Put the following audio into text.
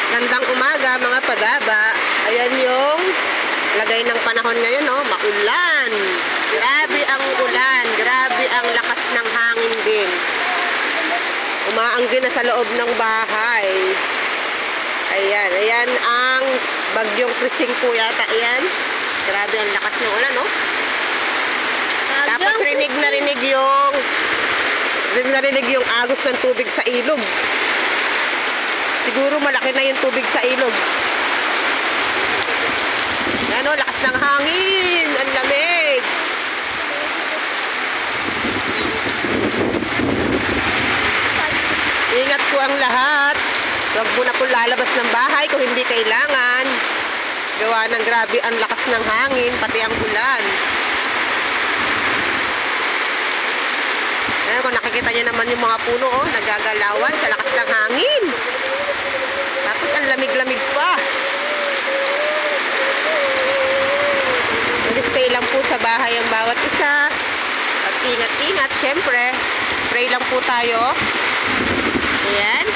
Gandang umaga mga padaba. Ayan yung lagay ng panahon ngayon, no? Maulan. Grabe ang ulan. Grabe ang lakas ng hangin din. Umaanggi na sa loob ng bahay. Ayan. Ayan ang bagyong Krising po yata. Ayan. Grabe ang lakas ng ulan, no? Tapos rinig na rinig yung agos ng tubig sa ilog. Siguro malaki na yung tubig sa ilog. Yan o, lakas ng hangin. Ang lamig. Ingat po ang lahat. Huwag mo na po lalabas ng bahay kung hindi kailangan. Gawa ng grabe ang lakas ng hangin, pati ang ulan. Ayan, kung nakikita niyo naman yung mga puno, oh, nagagalawan sa lakas ng hangin. Tapos ang lamig-lamig pa. Mag-stay lang po sa bahay ang bawat isa. At ingat-ingat, syempre. Pray lang po tayo. Ayan.